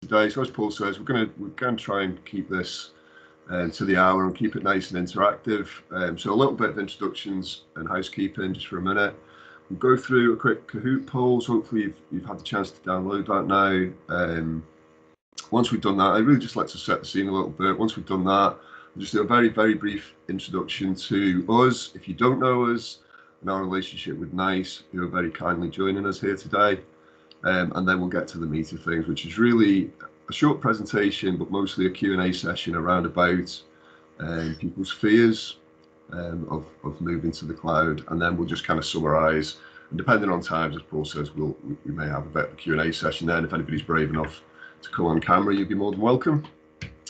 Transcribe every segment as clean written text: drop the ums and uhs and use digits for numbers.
Today, so as Paul says, we're going to try and keep this to the hour and keep it nice and interactive. So a little bit of introductions and housekeeping just for a minute. We'll go through a quick Kahoot polls. Hopefully you've had the chance to download that now. Once we've done that, it really just lets us set the scene a little bit. Once we've done that, we'll just do a very, very brief introduction to us. If you don't know us and our relationship with NICE, you're very kindly joining us here today. And then we'll get to the meat of things, which is really a short presentation, but mostly a Q&A session around about people's fears of moving to the cloud. And then we'll just kind of summarize. And depending on times, as Paul says, we may have a bit of a Q&A session then. If anybody's brave enough to come on camera, you'd be more than welcome.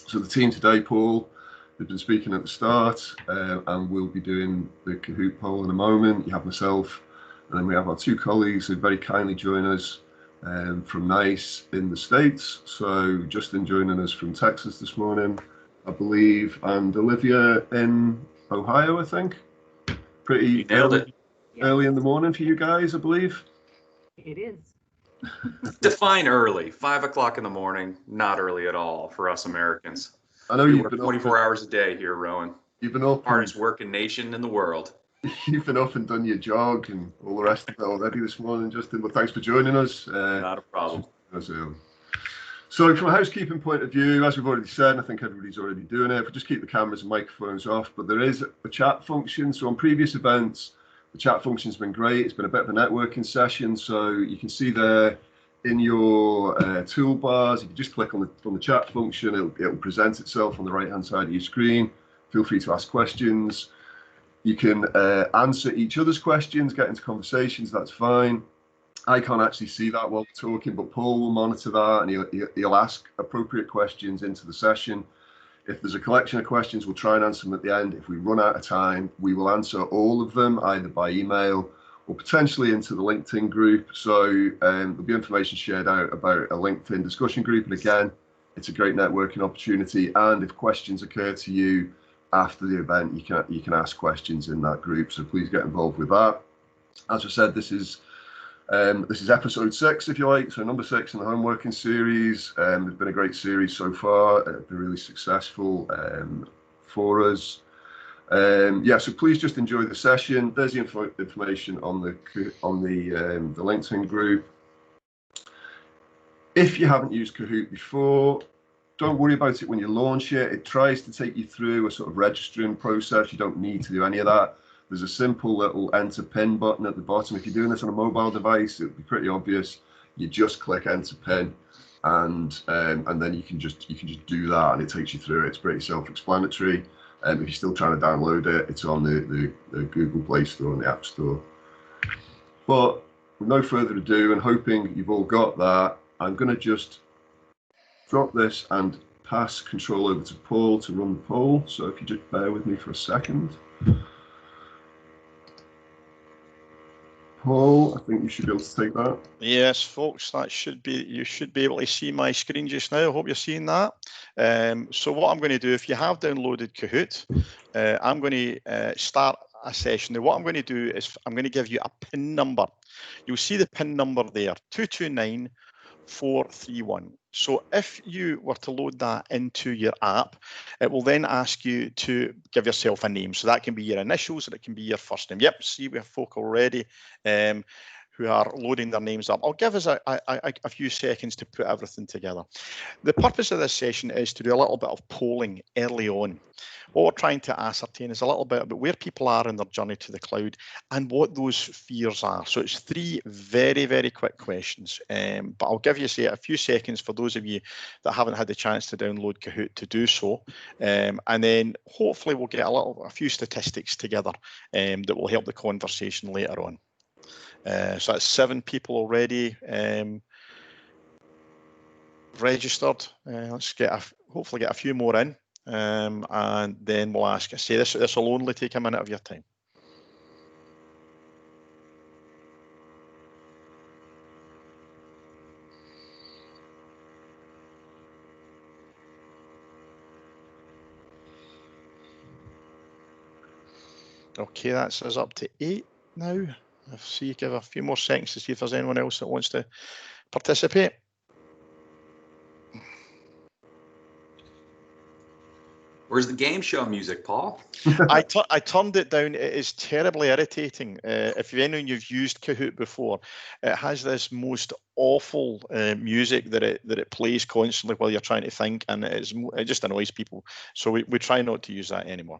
So the team today, Paul, who's been speaking at the start, and we'll be doing the Kahoot poll in a moment. You have myself, and then we have our two colleagues who very kindly join us from NICE in the States. So Justin joining us from Texas this morning, I believe, and Olivia in Ohio, I think. Pretty early in the morning for you guys, I believe. It is. Define early. 5 o'clock in the morning, not early at all for us Americans. I know we you've work been 24 hours a day here, Rohan. You've been up. Hardest working nation in the world. You've been up and done your jog and all the rest of it already this morning, Justin, but thanks for joining us. Not a problem. So from a housekeeping point of view, as we've already said, and I think everybody's already doing it, if we just keep the cameras and microphones off, but there is a chat function. So on previous events, the chat function's been great. It's been a bit of a networking session. So you can see there in your toolbars, if you just click on the chat function, it'll present itself on the right-hand side of your screen. Feel free to ask questions. You can answer each other's questions, get into conversations, that's fine. I can't actually see that while we're talking, but Paul will monitor that and he'll ask appropriate questions into the session. If there's a collection of questions, we'll try and answer them at the end. If we run out of time, we will answer all of them either by email or potentially into the LinkedIn group. So there'll be information shared out about a LinkedIn discussion group. And again, it's a great networking opportunity. And if questions occur to you after the event, you can ask questions in that group. So please get involved with that. As I said, this is episode 6, if you like, so number 6 in the home working series. It's been a great series so far. It's been really successful for us. So please just enjoy the session. There's the information on the LinkedIn group. If you haven't used Kahoot before, don't worry about it when you launch it. It tries to take you through a sort of registering process. You don't need to do any of that. There's a simple little enter pin button at the bottom. If you're doing this on a mobile device, it'll be pretty obvious. You just click enter pin, and then you can just do that, and it takes you through it. It's pretty self-explanatory. If you're still trying to download it, it's on the Google Play Store and the App Store. But with no further ado, and hoping you've all got that, I'm going to just drop this and pass control over to Paul to run the poll. So if you just bear with me for a second. Paul, I think you should be able to take that. Yes, folks, that should be, you should be able to see my screen just now. I hope you're seeing that. So what I'm going to do, if you have downloaded Kahoot, I'm going to start a session. Now, what I'm going to do is I'm going to give you a PIN number. You'll see the PIN number there, 229431. So if you were to load that into your app, it will then ask you to give yourself a name. So that can be your initials or it can be your first name. Yep, see we have folk already who are loading their names up. I'll give us a few seconds to put everything together. The purpose of this session is to do a little bit of polling early on. What we're trying to ascertain is a little bit about where people are in their journey to the cloud and what those fears are. So it's 3 very, very quick questions, but I'll give you a few seconds for those of you that haven't had the chance to download Kahoot to do so. And then hopefully we'll get a few statistics together that will help the conversation later on. So that's 7 people already registered. Let's hopefully get a few more in. And then we'll ask. I say this will only take a minute of your time. Okay, that's us up to 8 now. I'll see, give a few more seconds to see if there's anyone else that wants to participate. Where's the game show music, Paul? I turned it down. It is terribly irritating. If you've used Kahoot before, it has this most awful music that it plays constantly while you're trying to think, and it just annoys people. So we try not to use that anymore.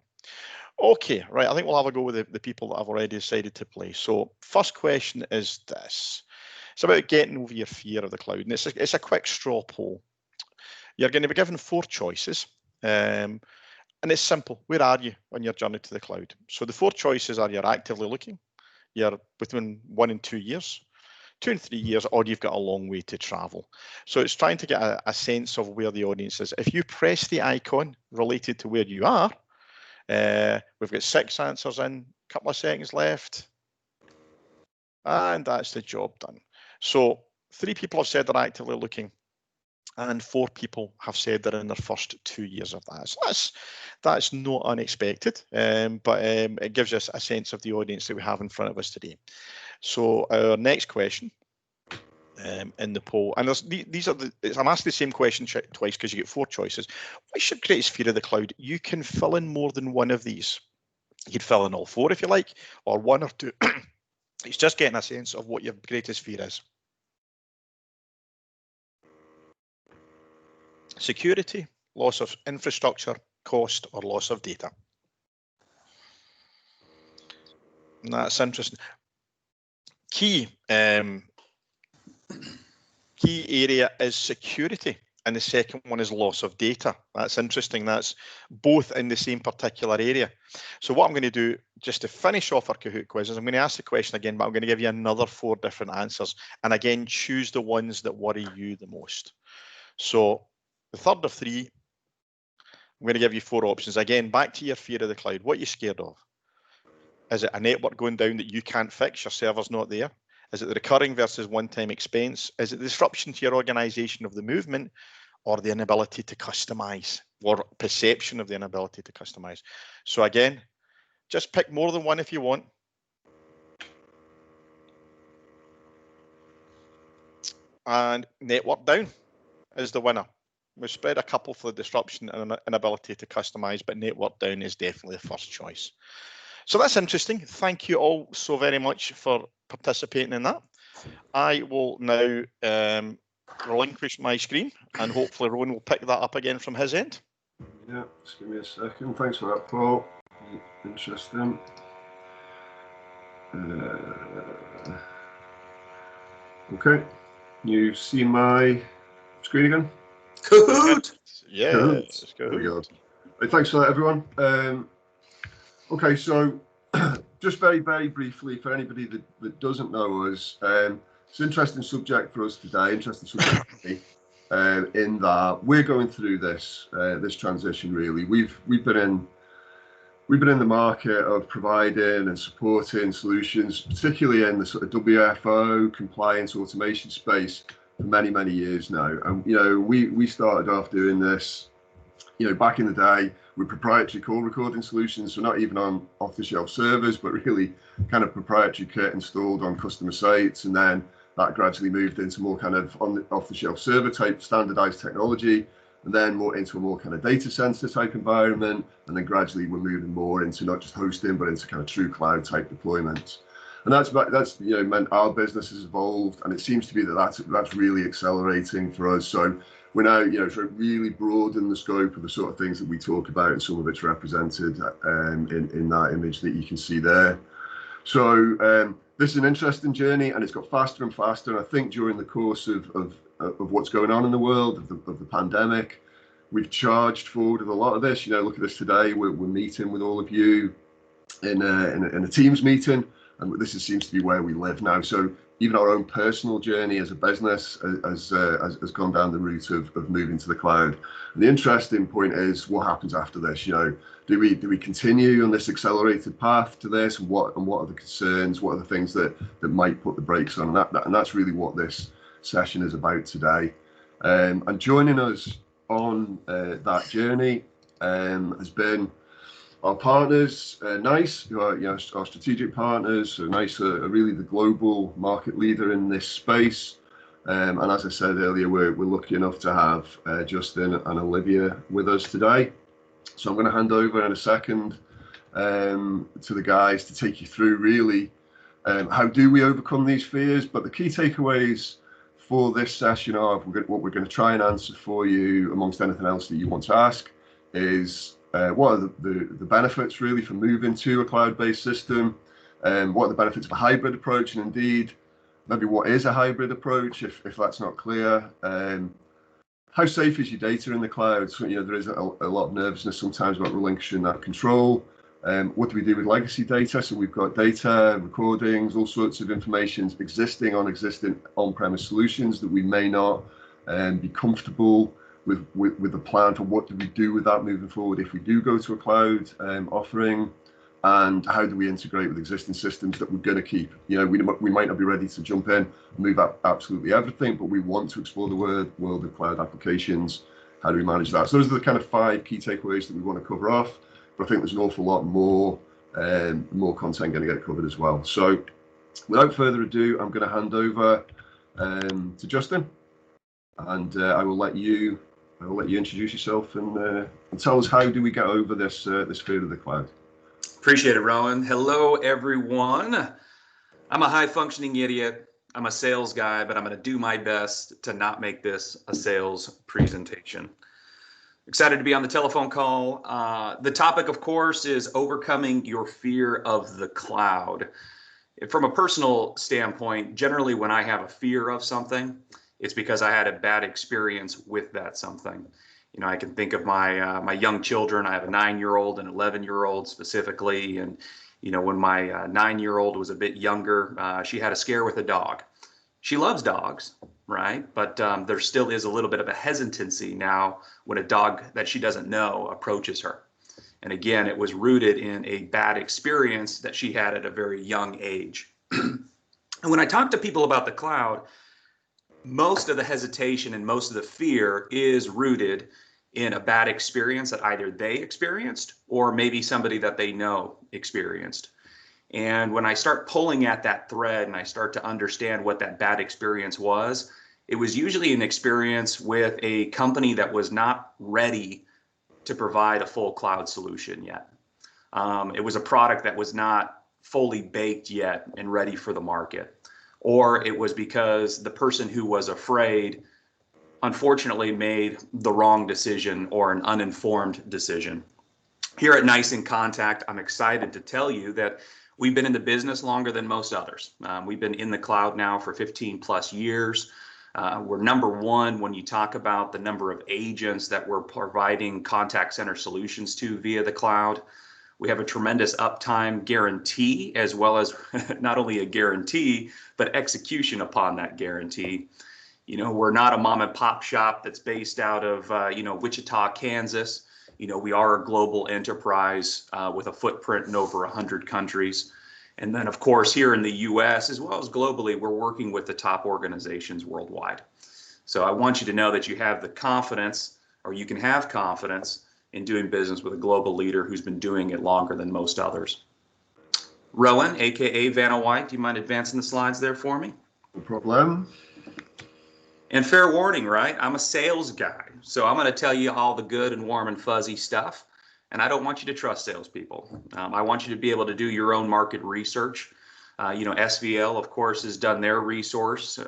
Okay, right. I think we'll have a go with the people that I've already decided to play. So first question is this. It's about getting over your fear of the cloud, and it's a quick straw poll. You're going to be given 4 choices. And it's simple. Where are you on your journey to the cloud? So the 4 choices are: you're actively looking, you're between 1 and 2 years, 2 and 3 years, or you've got a long way to travel. So it's trying to get a sense of where the audience is. If you press the icon related to where you are, we've got 6 answers in, a couple of seconds left, and that's the job done. So 3 people have said they're actively looking, and 4 people have said they're in their first 2 years of that. So that's not unexpected, but it gives us a sense of the audience that we have in front of us today. So our next question in the poll, and I'm asking the same question twice because you get 4 choices. What's your greatest fear of the cloud? You can fill in more than one of these. You could fill in all 4 if you like, or 1 or 2. It's just getting a sense of what your greatest fear is. Security, loss of infrastructure, cost, or loss of data. And that's interesting. Key area is security, and the second one is loss of data. That's interesting. That's both in the same particular area. So what I'm going to do, just to finish off our Kahoot quizzes, I'm going to ask the question again, but I'm going to give you another 4 different answers. And again, choose the ones that worry you the most. So the third of 3, I'm going to give you 4 options. Again, back to your fear of the cloud. What are you scared of? Is it a network going down that you can't fix? Your server's not there? Is it the recurring versus one-time expense? Is it the disruption to your organization of the movement, or the inability to customize, or perception of the inability to customize? So again, just pick more than one if you want. And network down is the winner. We've spread a couple for the disruption and inability to customize, but network down is definitely the first choice. So that's interesting. Thank you all so very much for participating in that. I will now relinquish my screen, and hopefully Rohan will pick that up again from his end. Yeah, just give me a second. Thanks for that, Paul. Interesting. Okay, you see my screen again? Kahoot! Yeah, Kahoot. There we go. Right, thanks for that, everyone. Okay, so just very, very briefly, for anybody that doesn't know us, it's an interesting subject for us today, interesting subject for me, in that we're going through this transition, really. We've been in the market of providing and supporting solutions, particularly in the sort of WFO compliance automation space, for many, many years now. And we started off doing this, back in the day with proprietary call recording solutions, so not even on off-the-shelf servers, but really kind of proprietary kit installed on customer sites. And then that gradually moved into more kind of off-the-shelf server type standardized technology, and then more into a more kind of data center type environment. And then gradually we're moving more into not just hosting, but into kind of true cloud type deployments. And that's meant our business has evolved, and it seems to be that's really accelerating for us. So we're now, trying to really broaden the scope of the sort of things that we talk about, and some of it's represented in that image that you can see there. So this is an interesting journey, and it's got faster and faster. And I think during the course of what's going on in the world, of the pandemic, we've charged forward with a lot of this. Look at this today. We're meeting with all of you in a Teams meeting. And this seems to be where we live now. So even our own personal journey as a business has gone down the route of moving to the cloud. And the interesting point is, what happens after this? Do we continue on this accelerated path to this? And what are the concerns? What are the things that might put the brakes on? And that's really what this session is about today. And joining us on that journey has been our partners, NICE, who are our strategic partners. So NICE are really the global market leader in this space. And as I said earlier, we're lucky enough to have Justin and Olivia with us today. So I'm going to hand over in a second to the guys to take you through really how do we overcome these fears. But the key takeaways for this session are what we're going to try and answer for you, amongst anything else that you want to ask, is what are the benefits really for moving to a cloud-based system, and what are the benefits of a hybrid approach, and indeed maybe what is a hybrid approach if that's not clear. How safe is your data in the cloud? So, there is a lot of nervousness sometimes about relinquishing that control. What do we do with legacy data? So we've got data, recordings, all sorts of information existing on-premise solutions that we may not be comfortable with the plan for what do we do with that moving forward if we do go to a cloud offering, and how do we integrate with existing systems that we're going to keep. We might not be ready to jump in and move up absolutely everything, but we want to explore the world of cloud applications. How do we manage that? So those are the kind of 5 key takeaways that we want to cover off, but I think there's an awful lot more content going to get covered as well. So without further ado, I'm going to hand over to Justin, and I will let you introduce yourself and tell us how do we get over this fear of the cloud. Appreciate it, Rohan. Hello, everyone. I'm a high-functioning idiot. I'm a sales guy, but I'm going to do my best to not make this a sales presentation. Excited to be on the telephone call. The topic, of course, is overcoming your fear of the cloud. From a personal standpoint, generally when I have a fear of something, it's because I had a bad experience with that something. I can think of my young children. I have a 9-year-old and 11-year-old specifically. And, when my 9-year-old was a bit younger, she had a scare with a dog. She loves dogs, right? But there still is a little bit of a hesitancy now when a dog that she doesn't know approaches her. And again, it was rooted in a bad experience that she had at a very young age. And when I talk to people about the cloud, most of the hesitation and most of the fear is rooted in a bad experience that either they experienced or maybe somebody that they know experienced. And when I start pulling at that thread and I start to understand what that bad experience was, it was usually an experience with a company that was not ready to provide a full cloud solution yet. It was a product that was not fully baked yet and ready for the market. Or it was because the person who was afraid unfortunately made the wrong decision or an uninformed decision. Here at NICE in Contact, I'm excited to tell you that we've been in the business longer than most others. We've been in the cloud now for 15 plus years. We're number one when you talk about the number of agents that we're providing contact center solutions to via the cloud. We have a tremendous uptime guarantee, as well as not only a guarantee, but execution upon that guarantee. We're not a mom and pop shop that's based out of, Wichita, Kansas. We are a global enterprise with a footprint in over 100 countries. And then, of course, here in the US, as well as globally, we're working with the top organizations worldwide. So I want you to know that you have the confidence, or you can have confidence in doing business with a global leader who's been doing it longer than most others. Rohan, AKA Vanna White, do you mind advancing the slides there for me? No problem. And fair warning, right? I'm a sales guy, so I'm going to tell you all the good and warm and fuzzy stuff. And I don't want you to trust salespeople. I want you to be able to do your own market research. SVL, of course, has done their research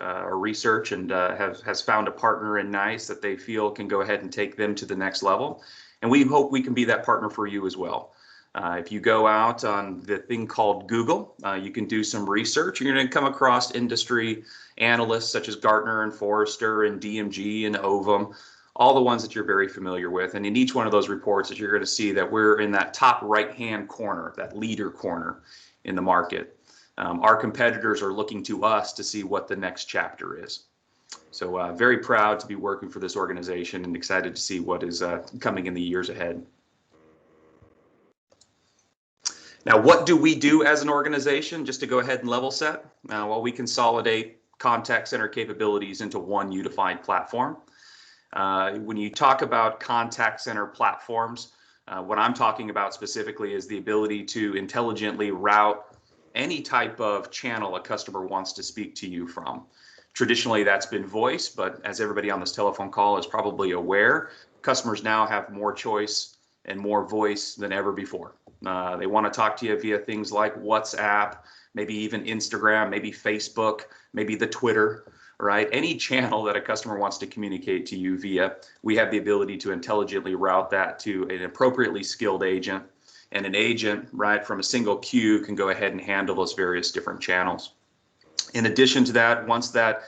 and has found a partner in NICE that they feel can go ahead and take them to the next level. And we hope we can be that partner for you as well. If you go out on the thing called Google, you can do some research. You're going to come across industry analysts such as Gartner and Forrester and DMG and Ovum, all the ones that you're very familiar with. And in each one of those reports that you're going to see that we're in that top right-hand corner, that leader corner in the market. Our competitors are looking to us to see what the next chapter is. So very proud to be working for this organization and excited to see what is coming in the years ahead. Now, what do we do as an organization? Just to go ahead and level set, well, we consolidate contact center capabilities into one unified platform. When you talk about contact center platforms, what I'm talking about specifically is the ability to intelligently route any type of channel a customer wants to speak to you from. Traditionally, that's been voice, but as everybody on this telephone call is probably aware, customers now have more choice and more voice than ever before. They want to talk to you via things like WhatsApp, maybe even Instagram, maybe Facebook, maybe the Twitter, right? Any channel that a customer wants to communicate to you via, we have the ability to intelligently route that to an appropriately skilled agent. And an agent, right, from a single queue can go ahead and handle those various different channels. In addition to that, once that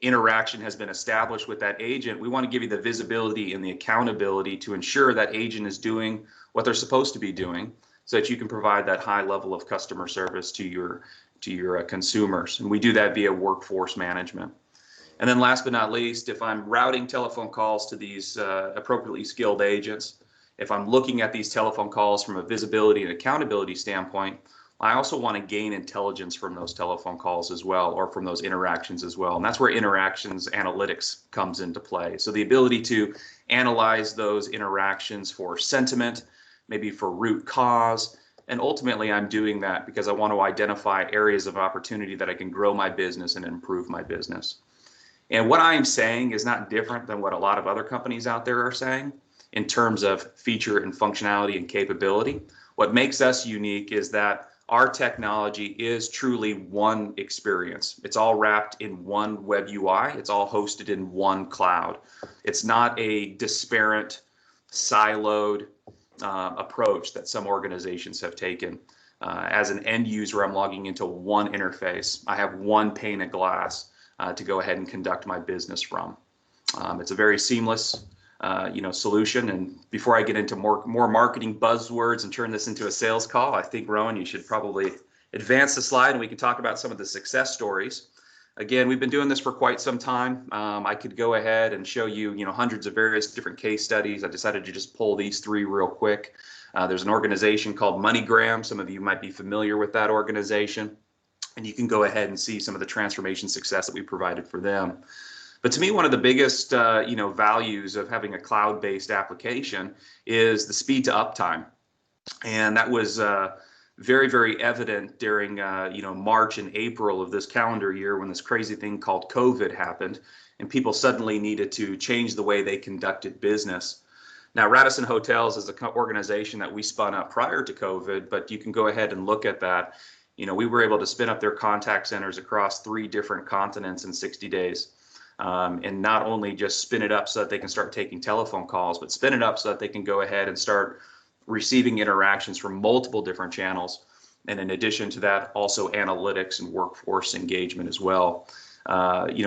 interaction has been established with that agent, we want to give you the visibility and the accountability to ensure that agent is doing what they're supposed to be doing so that you can provide that high level of customer service to your consumers. And we do that via workforce management. And then last but not least, if I'm routing telephone calls to these appropriately skilled agents, if I'm looking at these telephone calls from a visibility and accountability standpoint, I also want to gain intelligence from those telephone calls as well, or from those interactions as well. And that's where interactions analytics comes into play. So the ability to analyze those interactions for sentiment, maybe for root cause. And ultimately, I'm doing that because I want to identify areas of opportunity that I can grow my business and improve my business. And what I'm saying is not different than what a lot of other companies out there are saying in terms of feature and functionality and capability. What makes us unique is that our technology is truly one experience. It's all wrapped in one web UI. It's all hosted in one cloud. It's not a disparate, siloed approach that some organizations have taken. As an end user, I'm logging into one interface. I have one pane of glass to go ahead and conduct my business from. It's a very seamless solution. And before I get into more marketing buzzwords and turn this into a sales call, I think, Rohan, you should probably advance the slide and we can talk about some of the success stories. Again, we've been doing this for quite some time. I could go ahead and show you, hundreds of various different case studies. I decided to just pull these three real quick. There's an organization called MoneyGram. Some of you might be familiar with that organization. And you can go ahead and see some of the transformation success that we provided for them. But to me, one of the biggest values of having a cloud-based application is the speed to uptime. And that was very, very evident during March and April of this calendar year when this crazy thing called COVID happened and people suddenly needed to change the way they conducted business. Now, Radisson Hotels is an organization that we spun up prior to COVID, but you can go ahead and look at that. We were able to spin up their contact centers across 3 different continents in 60 days. And not only just spin it up so that they can start taking telephone calls, but spin it up so that they can go ahead and start receiving interactions from multiple different channels. And in addition to that, also analytics and workforce engagement as well.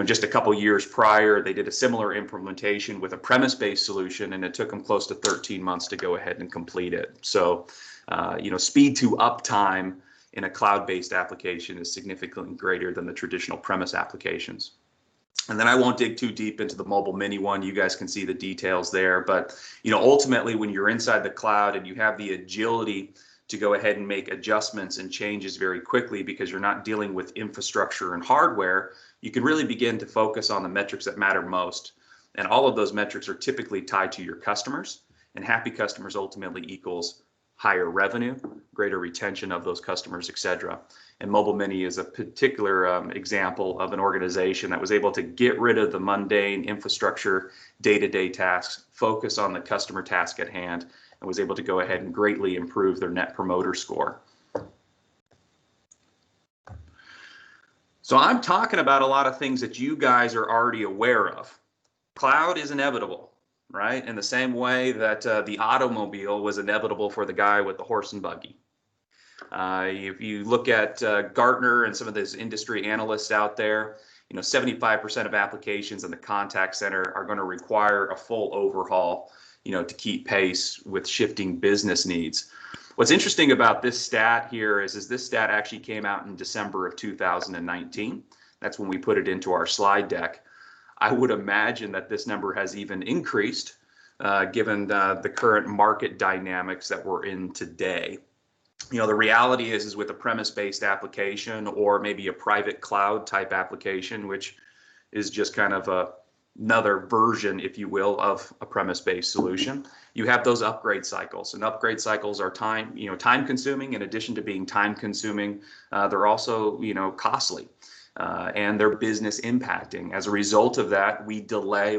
Just a couple years prior, they did a similar implementation with a premise-based solution, and it took them close to 13 months to go ahead and complete it. So, speed to uptime in a cloud-based application is significantly greater than the traditional premise applications. And then I won't dig too deep into the mobile mini one. You guys can see the details there. But, ultimately, when you're inside the cloud and you have the agility to go ahead and make adjustments and changes very quickly because you're not dealing with infrastructure and hardware, you can really begin to focus on the metrics that matter most. And all of those metrics are typically tied to your customers. And happy customers ultimately equals higher revenue, greater retention of those customers, et cetera. And Mobile Mini is a particular example of an organization that was able to get rid of the mundane infrastructure, day-to-day tasks, focus on the customer task at hand, and was able to go ahead and greatly improve their Net Promoter Score. So I'm talking about a lot of things that you guys are already aware of. Cloud is inevitable, right? In the same way that the automobile was inevitable for the guy with the horse and buggy. If you look at Gartner and some of those industry analysts out there, 75% of applications in the contact center are going to require a full overhaul, to keep pace with shifting business needs. What's interesting about this stat here is this stat actually came out in December of 2019. That's when we put it into our slide deck. I would imagine that this number has even increased given the current market dynamics that we're in today. The reality is with a premise-based application or maybe a private cloud type application, which is just kind of another version, if you will, of a premise-based solution, you have those upgrade cycles. And upgrade cycles are time consuming. In addition to being time consuming, they're also, costly. and their business impacting. As a result of that, we delay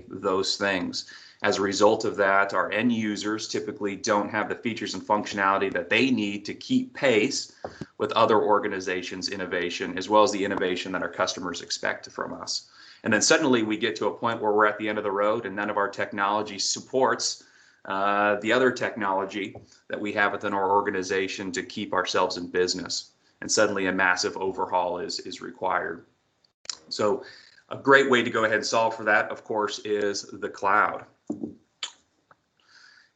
those things. As a result of that, our end users typically don't have the features and functionality that they need to keep pace with other organizations' innovation, as well as the innovation that our customers expect from us. And then suddenly we get to a point where we're at the end of the road and none of our technology supports the other technology that we have within our organization to keep ourselves in business. And suddenly a massive overhaul is required. So a great way to go ahead and solve for that, of course, is the cloud.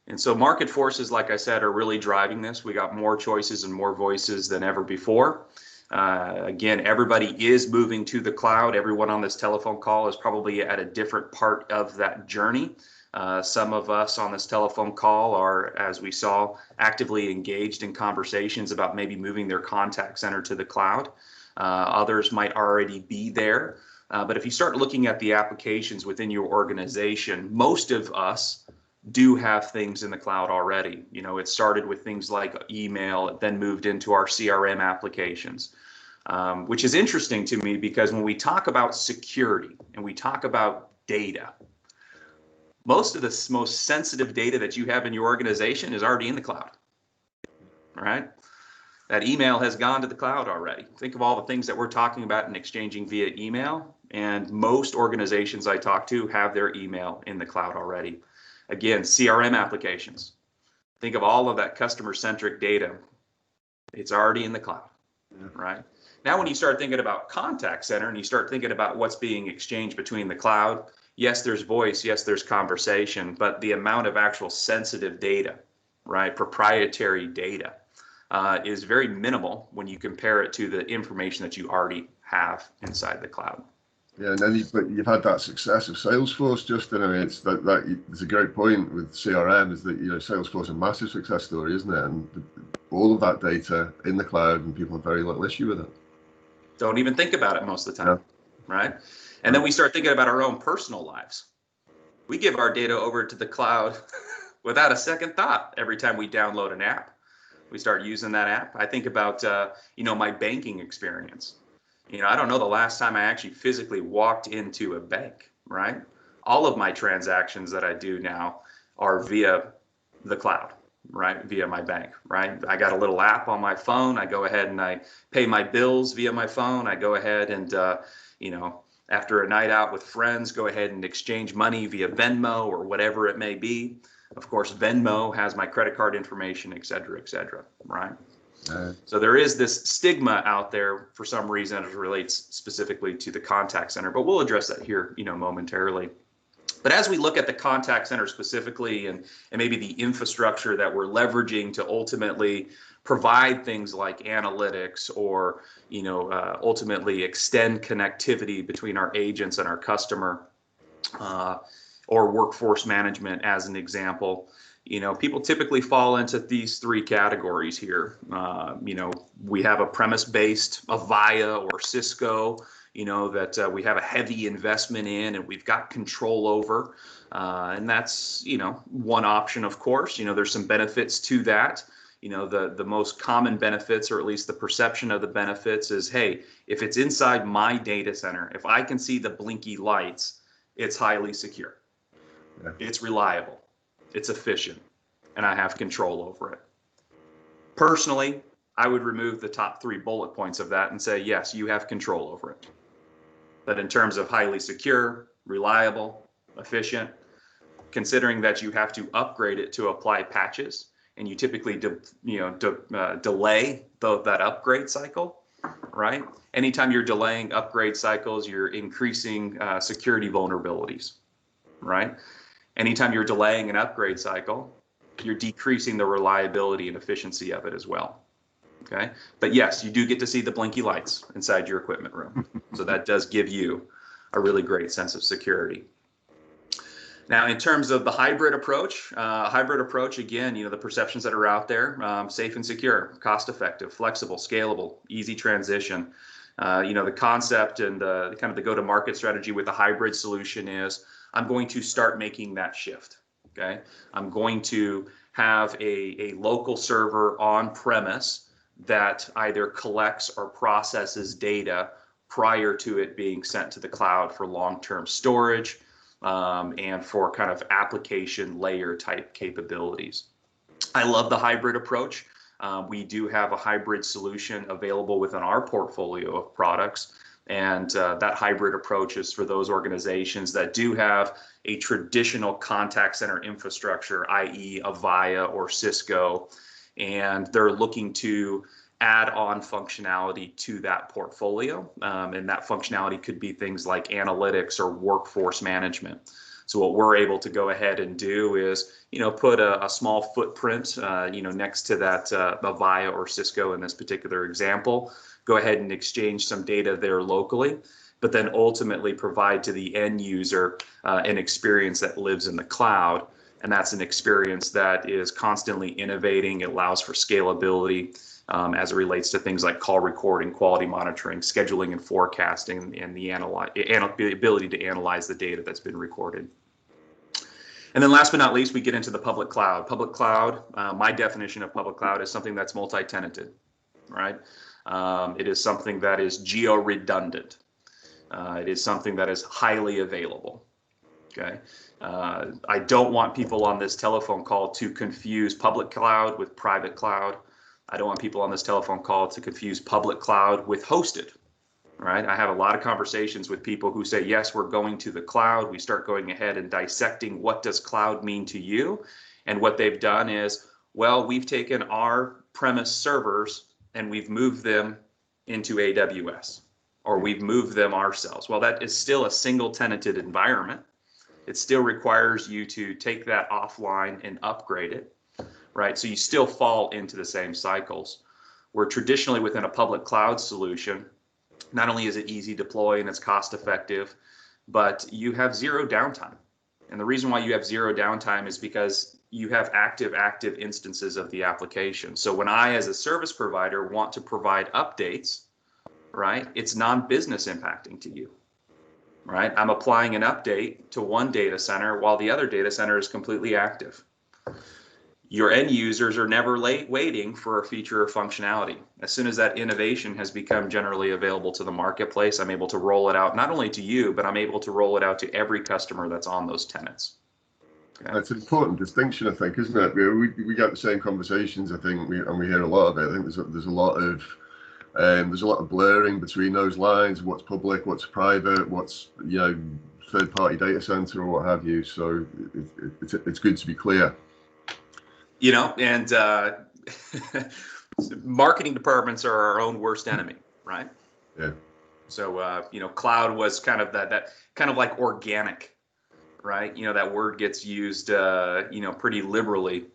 And so market forces, like I said, are really driving this. We got more choices and more voices than ever before. Again, everybody is moving to the cloud. Everyone on this telephone call is probably at a different part of that journey. Some of us on this telephone call are, as we saw, actively engaged in conversations about maybe moving their contact center to the cloud. Others might already be there. But if you start looking at the applications within your organization, most of us do have things in the cloud already. You know, it started with things like email, it then moved into our CRM applications, which is interesting to me because when we talk about security and we talk about data, most of the most sensitive data that you have in your organization is already in the cloud, all right? That email has gone to the cloud already. Think of all the things that we're talking about and exchanging via email, and most organizations I talk to have their email in the cloud already. Again, CRM applications. Think of all of that customer-centric data. It's already in the cloud, right? Now, when you start thinking about contact center and you start thinking about what's being exchanged between the cloud, yes, there's voice, yes, there's conversation, but the amount of actual sensitive data, right, proprietary data, is very minimal when you compare it to the information that you already have inside the cloud. Yeah, and then you've had that success of Salesforce, Justin. I mean, it's it's a great point with CRM is that, you know, Salesforce is a massive success story, isn't it? And all of that data in the cloud, and people have very little issue with it. Don't even think about it most of the time, right? And then we start thinking about our own personal lives. We give our data over to the cloud without a second thought every time we download an app. We start using that app. I think about, you know, my banking experience. You know, I don't know the last time I actually physically walked into a bank, right? All of my transactions that I do now are via the cloud, right? Via my bank, right? I got a little app on my phone. I go ahead and I pay my bills via my phone. I go ahead and, you know, after a night out with friends, go ahead and exchange money via Venmo or whatever it may be. Of course, Venmo has my credit card information, et cetera, right? So there is this stigma out there for some reason as it relates specifically to the contact center, but we'll address that here, you know, momentarily. But as we look at the contact center specifically and maybe the infrastructure that we're leveraging to ultimately provide things like analytics or, you know, ultimately extend connectivity between our agents and our customer, or workforce management as an example, you know, people typically fall into these three categories here. You know, we have a premise-based, a Avaya or Cisco, you know, that we have a heavy investment in and we've got control over. And that's, you know, one option, of course. You know, there's some benefits to that. You know, the most common benefits, or at least the perception of the benefits is, hey, if it's inside my data center, if I can see the blinky lights, it's highly secure. Yeah. It's reliable. It's efficient, and I have control over it. Personally, I would remove the top three bullet points of that and say, yes, you have control over it. But in terms of highly secure, reliable, efficient, considering that you have to upgrade it to apply patches, and you typically delay that upgrade cycle, right? Anytime you're delaying upgrade cycles, you're increasing security vulnerabilities, right? Anytime you're delaying an upgrade cycle, you're decreasing the reliability and efficiency of it as well. Okay, but yes, you do get to see the blinky lights inside your equipment room. So that does give you a really great sense of security. Now, in terms of the hybrid approach, again, you know, the perceptions that are out there, safe and secure, cost effective, flexible, scalable, easy transition. You know, the concept and the kind of the go-to-market strategy with the hybrid solution is I'm going to start making that shift. Okay, I'm going to have a local server on premise that either collects or processes data prior to it being sent to the cloud for long-term storage and for kind of application layer type capabilities. I love the hybrid approach. We do have a hybrid solution available within our portfolio of products. And that hybrid approach is for those organizations that do have a traditional contact center infrastructure, i.e. Avaya or Cisco, and they're looking to add on functionality to that portfolio. And that functionality could be things like analytics or workforce management. So what we're able to go ahead and do is, put a small footprint, next to that Avaya or Cisco in this particular example, go ahead and exchange some data there locally, but then ultimately provide to the end user an experience that lives in the cloud. And that's an experience that is constantly innovating. It allows for scalability as it relates to things like call recording, quality monitoring, scheduling and forecasting, and the ability to analyze the data that's been recorded. And then last but not least, we get into the public cloud. Public cloud, my definition of public cloud is something that's multi-tenanted, right? It is something that is geo-redundant. It is something that is highly available, okay? I don't want people on this telephone call to confuse public cloud with private cloud. I don't want people on this telephone call to confuse public cloud with hosted, right? I have a lot of conversations with people who say, yes, we're going to the cloud. We start going ahead and dissecting what does cloud mean to you? And what they've done is, well, we've taken our premise servers and we've moved them into AWS, or we've moved them ourselves. Well, that is still a single tenanted environment. It still requires you to take that offline and upgrade it, right? So you still fall into the same cycles. Where traditionally within a public cloud solution, not only is it easy to deploy and it's cost effective, but you have zero downtime. And the reason why you have zero downtime is because you have active instances of the application. So when I, as a service provider, want to provide updates, right, it's non-business impacting to you, right? I'm applying an update to one data center while the other data center is completely active. Your end users are never waiting for a feature or functionality. As soon as that innovation has become generally available to the marketplace, I'm able to roll it out not only to you, but I'm able to roll it out to every customer that's on those tenants. Okay. That's an important distinction, I think, isn't it? We get the same conversations, I think, and we hear a lot of it. I think there's a lot of blurring between those lines. What's public, what's private, what's third-party data center or what have you. So it's good to be clear. And marketing departments are our own worst enemy, right? Yeah. So, cloud was kind of that kind of like organic, right? That word gets used, pretty liberally,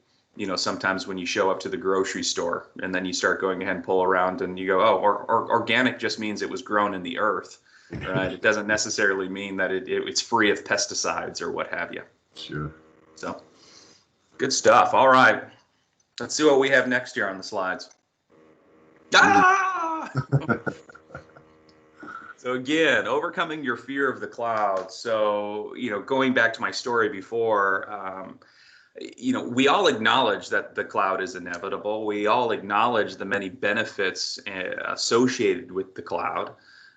sometimes when you show up to the grocery store and then you start going ahead and pull around and you go, oh, organic just means it was grown in the earth, right? It doesn't necessarily mean that it's free of pesticides or what have you. Sure. So. Good stuff. All right. Let's see what we have next year on the slides. Ah! So again, overcoming your fear of the cloud. So, going back to my story before, we all acknowledge that the cloud is inevitable. We all acknowledge the many benefits associated with the cloud.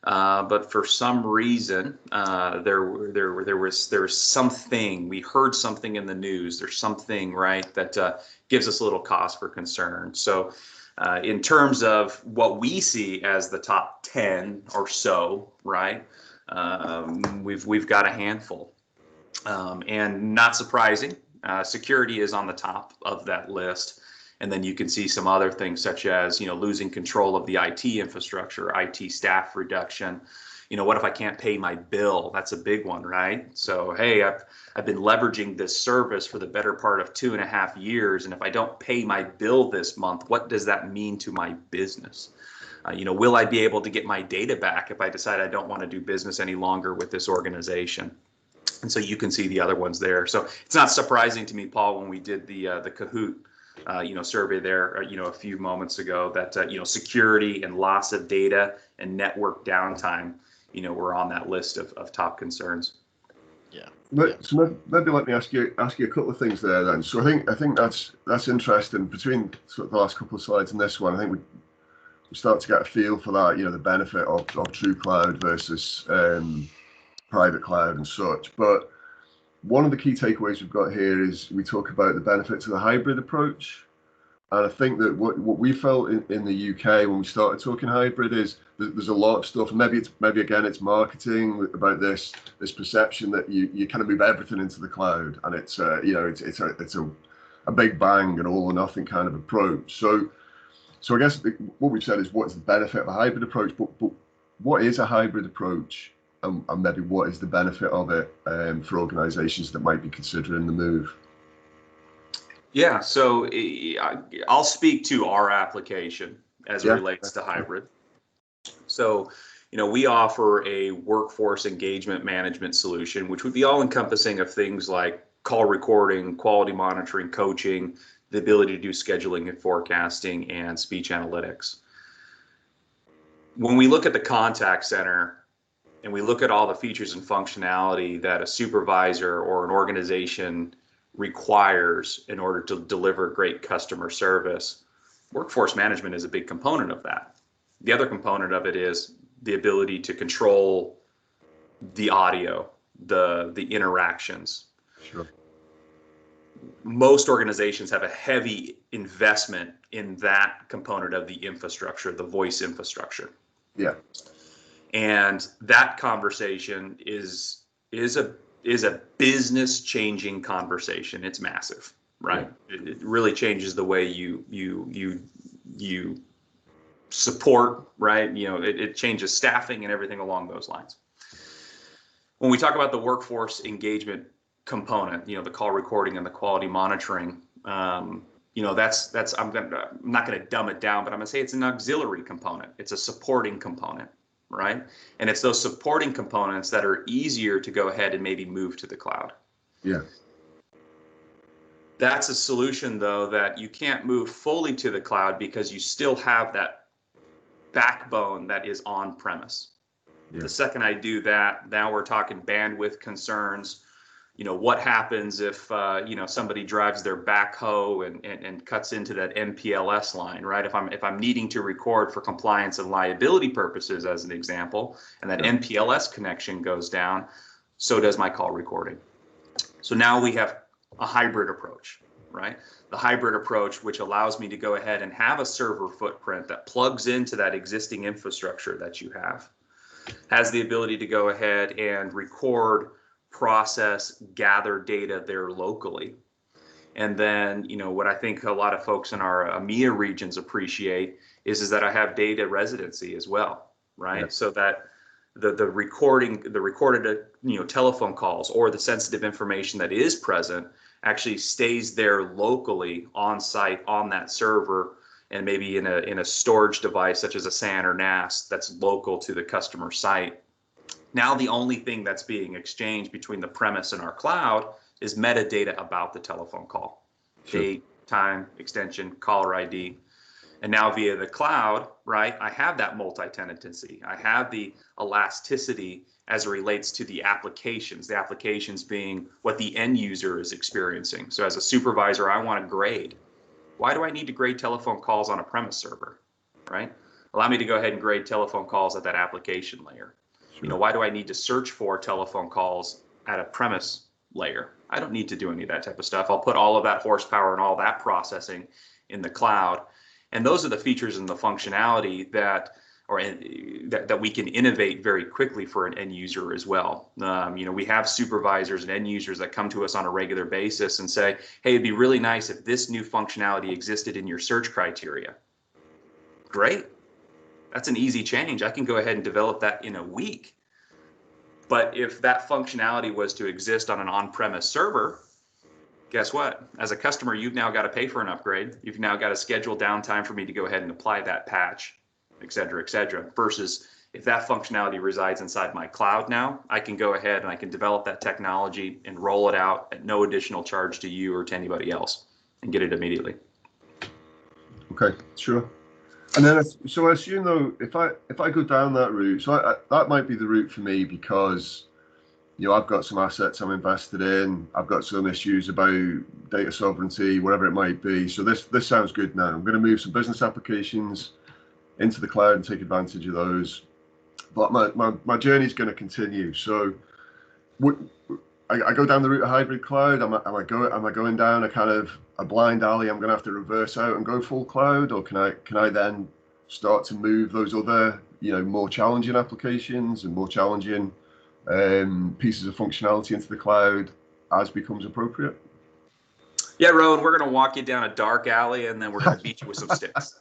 But for some reason, there was something, we heard something in the news, there's something, right, that gives us a little cause for concern. So in terms of what we see as the top 10 or so, right, we've got a handful. And not surprising, security is on the top of that list. And then you can see some other things such as, losing control of the IT infrastructure, IT staff reduction. What if I can't pay my bill? That's a big one, right? So, hey, I've been leveraging this service for the better part of 2.5 years. And if I don't pay my bill this month, what does that mean to my business? Will I be able to get my data back if I decide I don't want to do business any longer with this organization? And so you can see the other ones there. So it's not surprising to me, Paul, when we did the Kahoot survey there, a few moments ago that, security and loss of data and network downtime, were on that list of top concerns. Yeah. So maybe let me ask you a couple of things there then. So I think that's interesting. Between sort of the last couple of slides and this one, I think start to get a feel for that, the benefit of true cloud versus private cloud and such. But one of the key takeaways we've got here is we talk about the benefits of the hybrid approach. And I think that what we felt in the UK when we started talking hybrid is that there's a lot of stuff, and maybe again it's marketing about this perception that you kind of move everything into the cloud, and it's a big bang and all or nothing kind of approach. So I guess what we've said is what's the benefit of a hybrid approach, but what is a hybrid approach, and maybe what is the benefit of it for organizations that might be considering the move? Yeah, so I'll speak to our application as it relates to hybrid. So, we offer a workforce engagement management solution, which would be all encompassing of things like call recording, quality monitoring, coaching, the ability to do scheduling and forecasting, and speech analytics. When we look at the contact center and we look at all the features and functionality that a supervisor or an organization requires in order to deliver great customer service, workforce management is a big component of that. The other component of it is the ability to control the audio, the interactions. Sure. Most organizations have a heavy investment in that component of the infrastructure, the voice infrastructure. Yeah. And that conversation is a business changing conversation. It's massive, right? Yeah. It really changes the way you support, right? It changes staffing and everything along those lines. When we talk about the workforce engagement component, the call recording and the quality monitoring, that's I'm not going to dumb it down, but I'm going to say it's an auxiliary component. It's a supporting component. Right? And it's those supporting components that are easier to go ahead and maybe move to the cloud. Yeah. That's a solution, though, that you can't move fully to the cloud because you still have that backbone that is on premise. Yeah. The second I do that, now we're talking bandwidth concerns. What happens if, somebody drives their backhoe and cuts into that MPLS line, right? If I'm needing to record for compliance and liability purposes, as an example, and that MPLS connection goes down, so does my call recording. So now we have a hybrid approach, right? The hybrid approach, which allows me to go ahead and have a server footprint that plugs into that existing infrastructure that you have, has the ability to go ahead and record, process, gather data there locally. And then, what I think a lot of folks in our EMEA regions appreciate is that I have data residency as well, right? Yep. So that the recorded telephone calls or the sensitive information that is present actually stays there locally on site on that server, and maybe in a storage device such as a SAN or NAS that's local to the customer site. Now the only thing that's being exchanged between the premise and our cloud is metadata about the telephone call. Sure. Date, time, extension, caller ID. And now via the cloud, right, I have that multi-tenancy. I have the elasticity as it relates to the applications being what the end user is experiencing. So as a supervisor, I want to grade. Why do I need to grade telephone calls on a premise server, right? Allow me to go ahead and grade telephone calls at that application layer. Sure. Why do I need to search for telephone calls at a premise layer? I don't need to do any of that type of stuff. I'll put all of that horsepower and all that processing in the cloud. And those are the features and the functionality that we can innovate very quickly for an end user as well. We have supervisors and end users that come to us on a regular basis and say, hey, it'd be really nice if this new functionality existed in your search criteria. Great. That's an easy change. I can go ahead and develop that in a week. But if that functionality was to exist on an on-premise server, guess what? As a customer, you've now got to pay for an upgrade. You've now got to schedule downtime for me to go ahead and apply that patch, et cetera, versus if that functionality resides inside my cloud now, I can go ahead and I can develop that technology and roll it out at no additional charge to you or to anybody else and get it immediately. Okay, sure. And then, so I assume though, if I go down that route, so that might be the route for me because, I've got some assets I'm invested in. I've got some issues about data sovereignty, whatever it might be. So this sounds good now. I'm going to move some business applications into the cloud and take advantage of those. But my journey is going to continue. So I go down the route of hybrid cloud. Am I going down a kind of a blind alley? I'm going to have to reverse out and go full cloud, or can I then start to move those other, more challenging applications and more challenging pieces of functionality into the cloud as becomes appropriate? Yeah, Rohan, we're going to walk you down a dark alley and then we're going to beat you with some sticks.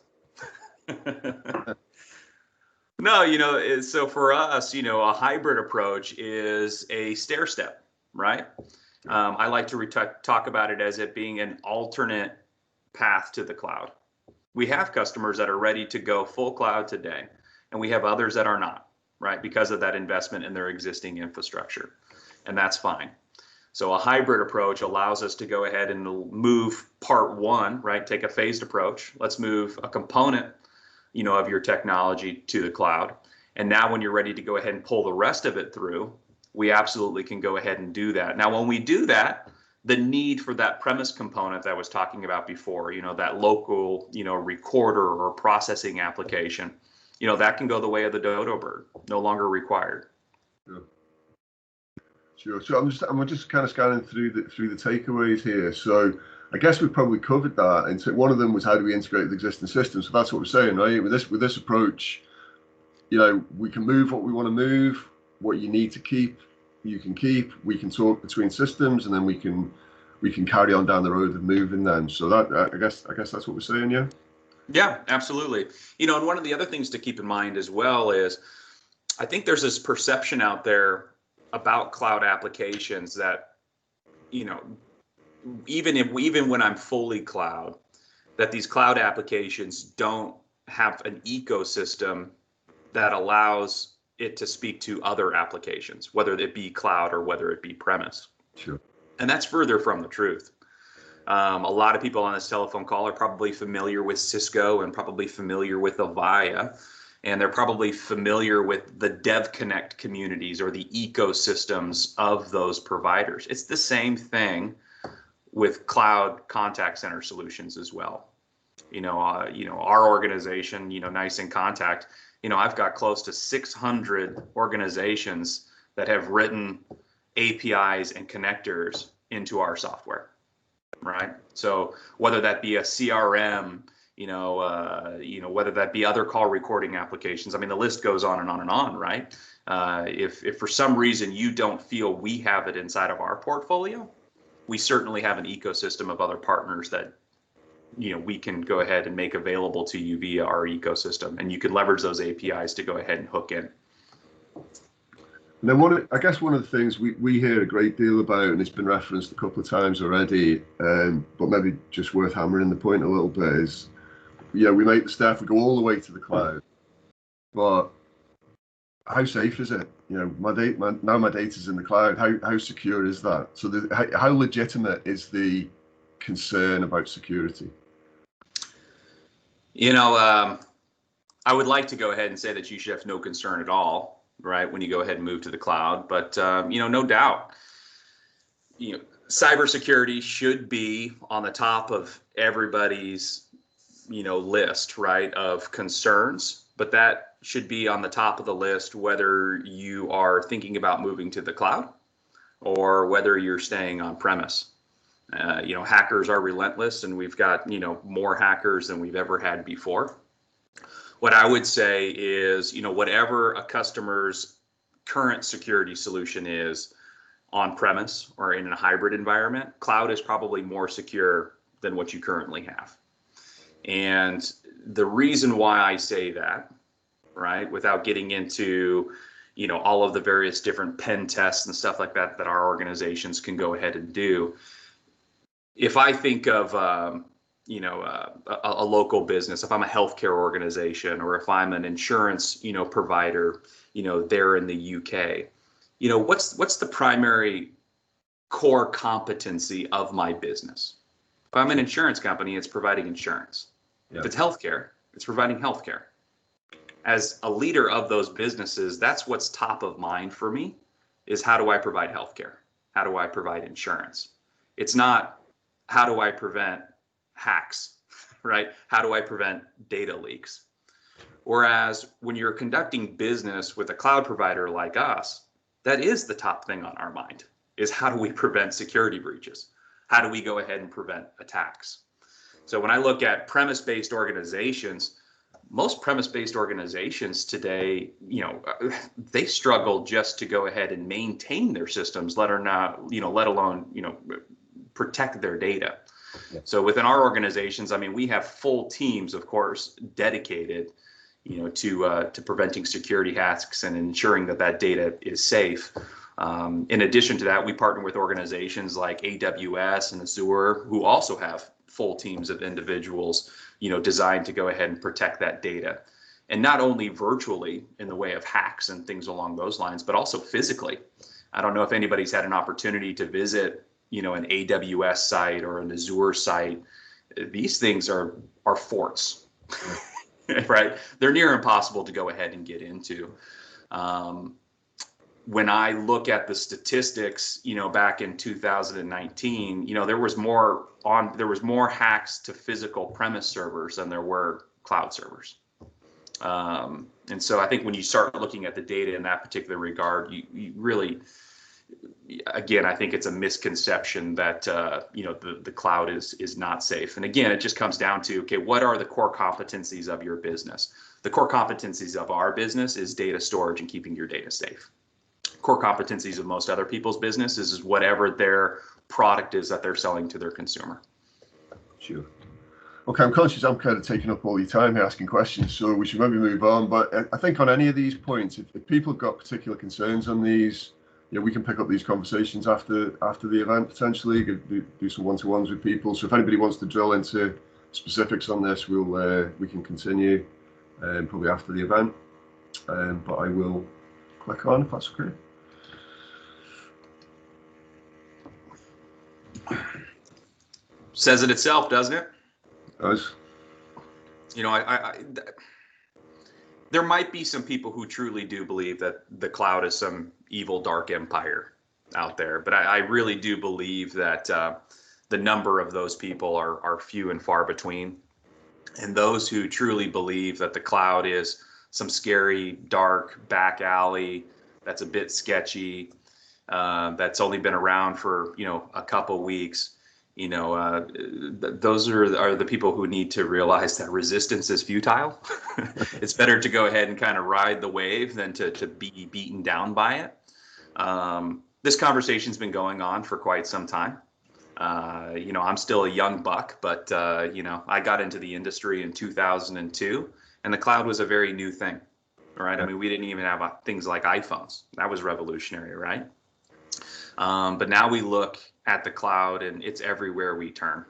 No, so for us, a hybrid approach is a stair step, right? I like to talk about it as it being an alternate path to the cloud. We have customers that are ready to go full cloud today, and we have others that are not, right? Because of that investment in their existing infrastructure, and that's fine. So a hybrid approach allows us to go ahead and move part one, right? Take a phased approach. Let's move a component, of your technology to the cloud. And now when you're ready to go ahead and pull the rest of it through, we absolutely can go ahead and do that. Now, when we do that, the need for that premise component that I was talking about before, that local, recorder or processing application, that can go the way of the dodo bird, no longer required. Sure. So I'm just kind of scanning through the takeaways here. So I guess we've probably covered that. And so one of them was, how do we integrate the existing systems? So that's what we're saying, right? With this approach, we can move what we want to move. What you need to keep, you can keep. We can talk between systems, and then we can carry on down the road of moving them. So that I guess that's what we're saying, yeah. Yeah, absolutely. And one of the other things to keep in mind as well is, I think there's this perception out there about cloud applications that, even when I'm fully cloud, that these cloud applications don't have an ecosystem that allows it to speak to other applications, whether it be cloud or whether it be premise. Sure. And that's further from the truth. A lot of people on this telephone call are probably familiar with Cisco and probably familiar with Avaya, and they're probably familiar with the DevConnect communities or the ecosystems of those providers. It's the same thing with cloud contact center solutions as well. Our organization, NICE in Contact, I've got close to 600 organizations that have written APIs and connectors into our software, right? So whether that be a CRM, whether that be other call recording applications, I mean, the list goes on and on and on, right? If for some reason you don't feel we have it inside of our portfolio, we certainly have an ecosystem of other partners that, we can go ahead and make available to you via our ecosystem, and you can leverage those APIs to go ahead and hook in. And then one of the things we hear a great deal about, and it's been referenced a couple of times already, but maybe just worth hammering the point a little bit, is, we make the step, we go all the way to the cloud, but how safe is it? My data's in the cloud. How secure is that? So how legitimate is the concern about security? I would like to go ahead and say that you should have no concern at all, right, when you go ahead and move to the cloud. But no doubt, cybersecurity should be on the top of everybody's list, right, of concerns. But that should be on the top of the list whether you are thinking about moving to the cloud or whether you're staying on premise. Hackers are relentless, and we've got more hackers than we've ever had before. What I would say is, whatever a customer's current security solution is on premise or in a hybrid environment, cloud is probably more secure than what you currently have. And the reason why I say that, right, without getting into all of the various different pen tests and stuff like that our organizations can go ahead and do. If I think of a local business, if I'm a healthcare organization, or if I'm an insurance provider, there in the UK, what's the primary core competency of my business? If I'm an insurance company, it's providing insurance. Yeah. If it's healthcare, it's providing healthcare. As a leader of those businesses, that's what's top of mind for me, is how do I provide healthcare? How do I provide insurance? It's not how do I prevent hacks, right? How do I prevent data leaks? Whereas when you're conducting business with a cloud provider like us, that is the top thing on our mind, is how do we prevent security breaches? How do we go ahead and prevent attacks? So when I look at premise-based organizations, most premise-based organizations today, they struggle just to go ahead and maintain their systems, let alone, protect their data. Yeah. So within our organizations, I mean, we have full teams, of course, dedicated, to preventing security hacks and ensuring that data is safe. In addition to that, we partner with organizations like AWS and Azure, who also have full teams of individuals, designed to go ahead and protect that data. And not only virtually in the way of hacks and things along those lines, but also physically. I don't know if anybody's had an opportunity to visit, an AWS site or an Azure site. These things are forts, right? They're near impossible to go ahead and get into. When I look at the statistics, back in 2019, there was more hacks to physical premise servers than there were cloud servers. And so I think when you start looking at the data in that particular regard, you really, again, I think it's a misconception that, the cloud is not safe. And again, it just comes down to, okay, what are the core competencies of your business? The core competencies of our business is data storage and keeping your data safe. Core competencies of most other people's business is whatever their product is that they're selling to their consumer. Sure. Okay, I'm conscious I'm kind of taking up all your time here asking questions, so we should maybe move on. But I think on any of these points, if people have got particular concerns on these, we can pick up these conversations after the event, potentially, do some one-to-ones with people. So if anybody wants to drill into specifics on this, we can continue probably after the event. But I will click on, if that's okay. Says it itself, doesn't it? It does. There might be some people who truly do believe that the cloud is some evil dark empire out there, but I really do believe that the number of those people are few and far between. And those who truly believe that the cloud is some scary, dark back alley that's a bit sketchy, that's only been around for a couple weeks, those are the people who need to realize that resistance is futile. It's better to go ahead and kind of ride the wave than to be beaten down by it. This conversation's been going on for quite some time. I'm still a young buck, but I got into the industry in 2002, and the cloud was a very new thing, right? I mean, we didn't even have things like iPhones. That was revolutionary, right? But now we look at the cloud, and it's everywhere we turn.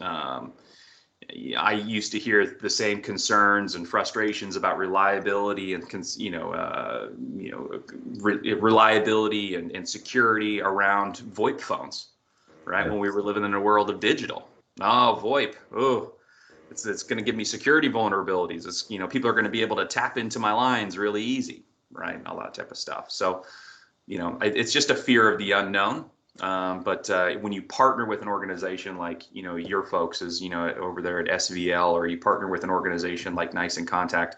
I used to hear the same concerns and frustrations about reliability and reliability and security around VoIP phones, right? When we were living in a world of digital. Oh, VoIP. Oh, it's going to give me security vulnerabilities. It's people are going to be able to tap into my lines really easy, right? All that type of stuff. So, it's just a fear of the unknown. But when you partner with an organization like, your folks is, over there at SVL, or you partner with an organization like NICE and Contact,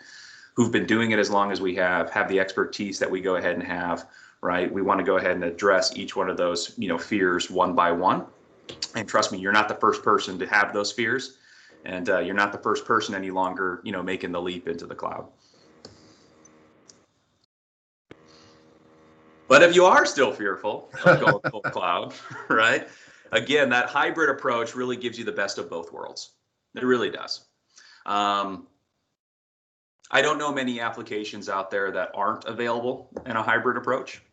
who've been doing it as long as we have the expertise that we go ahead and have, right? We want to go ahead and address each one of those, fears one by one. And trust me, you're not the first person to have those fears, and you're not the first person any longer, making the leap into the cloud. But if you are still fearful of going full cloud, right? Again, that hybrid approach really gives you the best of both worlds. It really does. I don't know many applications out there that aren't available in a hybrid approach.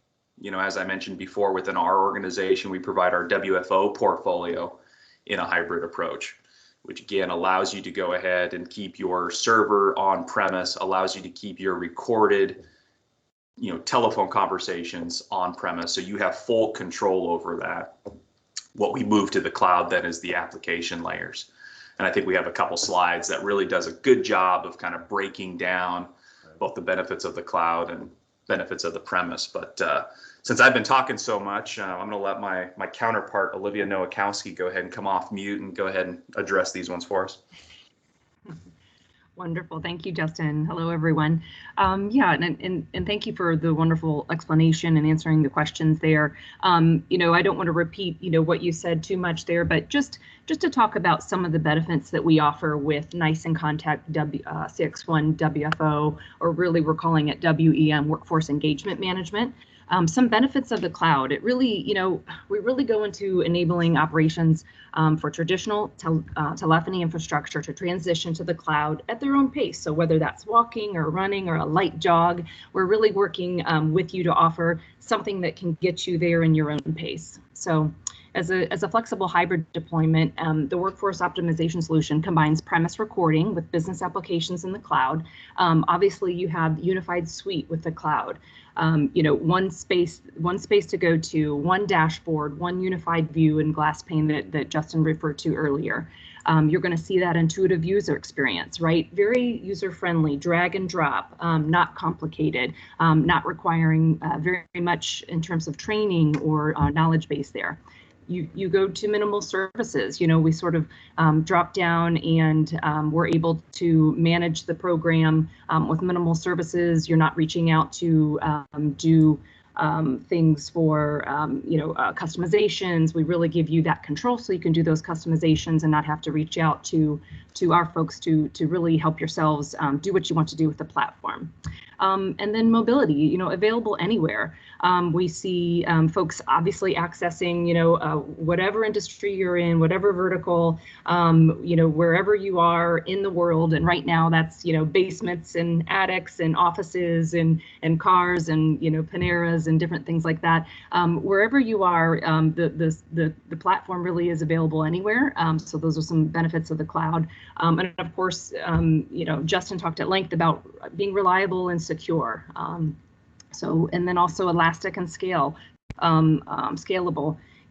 As I mentioned before, within our organization, we provide our WFO portfolio in a hybrid approach, which again allows you to go ahead and keep your server on premise, allows you to keep your recorded telephone conversations on premise, so you have full control over that. What we move to the cloud then is the application layers, and I think we have a couple slides that really does a good job of kind of breaking down both the benefits of the cloud and benefits of the premise. But since I've been talking so much, I'm going to let my counterpart Olivia Nowakowski go ahead and come off mute and go ahead and address these ones for us. Wonderful. Thank you, Justin. Hello, everyone. Yeah, and thank you for the wonderful explanation and answering the questions there. You know, I don't want to repeat, you know, what you said too much there, but just to talk about some of the benefits that we offer with NICE inContact CX1 WFO, or really we're calling it WEM, Workforce Engagement Management. Some benefits of the cloud. It really, you know, we really go into enabling operations for traditional telephony infrastructure to transition to the cloud at their own pace. So whether that's walking or running or a light jog, we're really working with you to offer something that can get you there in your own pace. So as a flexible hybrid deployment, the workforce optimization solution combines premise recording with business applications in the cloud. Obviously, you have unified suite with the cloud. You know, one space to go to, one dashboard, one unified view and glass pane that Justin referred to earlier. You're going to see that intuitive user experience, right? Very user-friendly, drag and drop, not complicated, not requiring very much in terms of training or knowledge base there. You go to minimal services. You know, we sort of drop down and we're able to manage the program with minimal services. You're not reaching out to do things for customizations. We really give you that control so you can do those customizations and not have to reach out to our folks to really help yourselves do what you want to do with the platform. And then mobility, you know, available anywhere. We see folks obviously accessing, you know, whatever industry you're in, whatever vertical, you know, wherever you are in the world. And right now that's, you know, basements and attics and offices and cars and, you know, Paneras and different things like that. Wherever you are, the platform really is available anywhere. So those are some benefits of the cloud. And of course, you know, Justin talked at length about being reliable and secure. And then also elastic and scalable.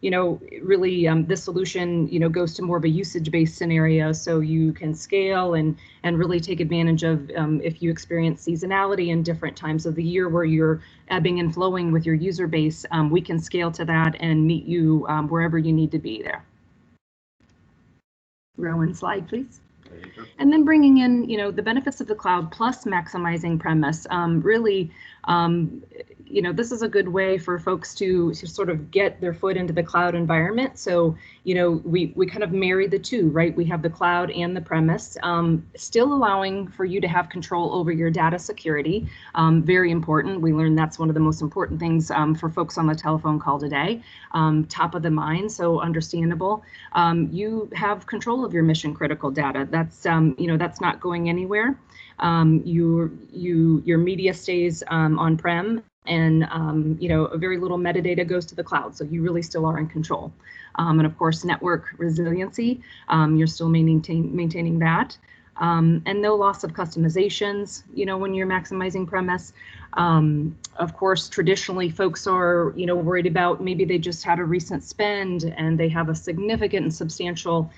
You know, really this solution, you know, goes to more of a usage-based scenario, so you can scale and really take advantage of if you experience seasonality in different times of the year where you're ebbing and flowing with your user base, we can scale to that and meet you wherever you need to be there. Rohan, slide, please. And then bringing in, you know, the benefits of the cloud plus maximizing premise. Really, you know, this is a good way for folks to sort of get their foot into the cloud environment. So, you know, we kind of marry the two, right? We have the cloud and the premise, still allowing for you to have control over your data security. Very important. We learned that's one of the most important things for folks on the telephone call today. Top of the mind, so understandable. You have control of your mission critical data. That's, you know, that's not going anywhere. Your media stays on-prem, and you know, very little metadata goes to the cloud, so you really still are in control. And of course, network resiliency, you're still maintaining that. And no loss of customizations, you know, when you're maximizing premise. Of course, traditionally, folks are, you know, worried about maybe they just had a recent spend and they have a significant and substantial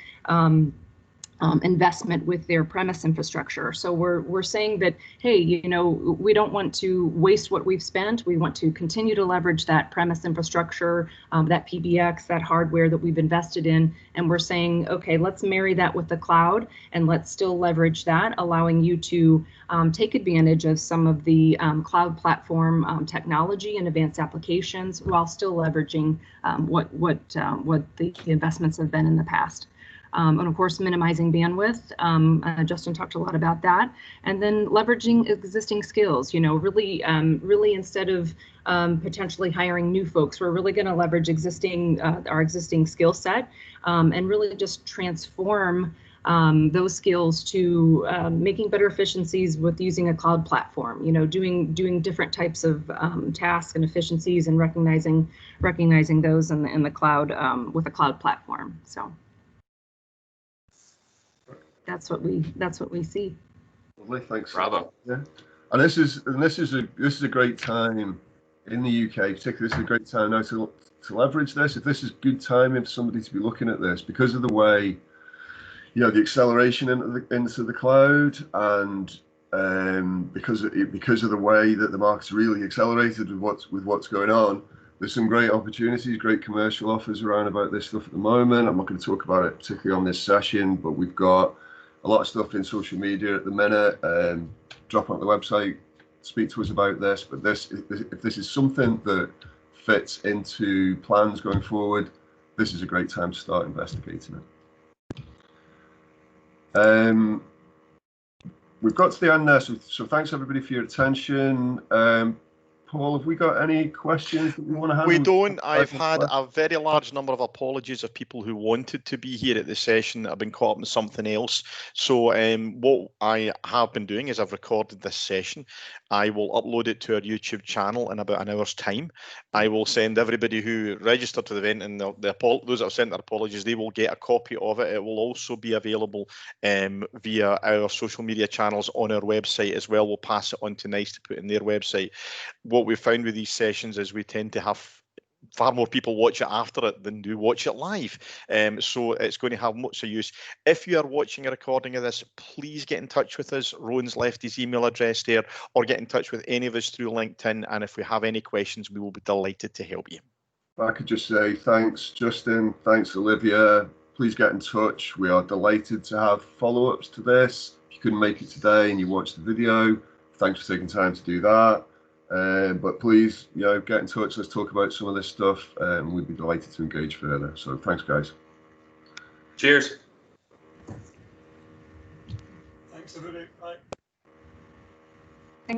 investment with their premise infrastructure. So we're saying that, hey, you know, we don't want to waste what we've spent. We want to continue to leverage that premise infrastructure, that PBX, that hardware that we've invested in. And we're saying, okay, let's marry that with the cloud and let's still leverage that, allowing you to take advantage of some of the cloud platform technology and advanced applications while still leveraging what the investments have been in the past. And of course, minimizing bandwidth. Justin talked a lot about that. And then leveraging existing skills, you know, really instead of potentially hiring new folks, we're really going to leverage our existing skill set and really just transform those skills to making better efficiencies with using a cloud platform, you know, doing different types of tasks and efficiencies and recognizing those in the cloud with a cloud platform. So. That's what we see. Lovely, thanks. Bravo. Yeah, and this is a great time in the UK, particularly. This is a great time now to leverage this. If this is good timing for somebody to be looking at this, because of the way, you know, the acceleration into the cloud, and because of the way that the market's really accelerated with what's going on. There's some great opportunities, great commercial offers around about this stuff at the moment. I'm not going to talk about it particularly on this session, but we've got a lot of stuff in social media at the minute. Drop on the website, speak to us about this. But if this is something that fits into plans going forward, this is a great time to start investigating it. We've got to the end there, so thanks everybody for your attention. Paul, have we got any questions that we want to handle? We don't. I've had a very large number of apologies of people who wanted to be here at the session that have been caught up in something else. So what I have been doing is I've recorded this session. I will upload it to our YouTube channel in about an hour's time. I will send everybody who registered to the event and those that have sent their apologies, they will get a copy of it. It will also be available via our social media channels on our website as well. We'll pass it on to NICE to put in their website. What we found with these sessions is we tend to have far more people watch it after it than do watch it live. So it's going to have much of use. If you are watching a recording of this, please get in touch with us. Rohan's left his email address there, or get in touch with any of us through LinkedIn. And if we have any questions, we will be delighted to help you. If I could just say thanks, Justin. Thanks, Olivia. Please get in touch. We are delighted to have follow-ups to this. If you couldn't make it today and you watched the video, thanks for taking time to do that. But please, get in touch. Let's talk about some of this stuff, and we'd be delighted to engage further. So thanks, guys. Cheers. Thanks, everybody. Bye.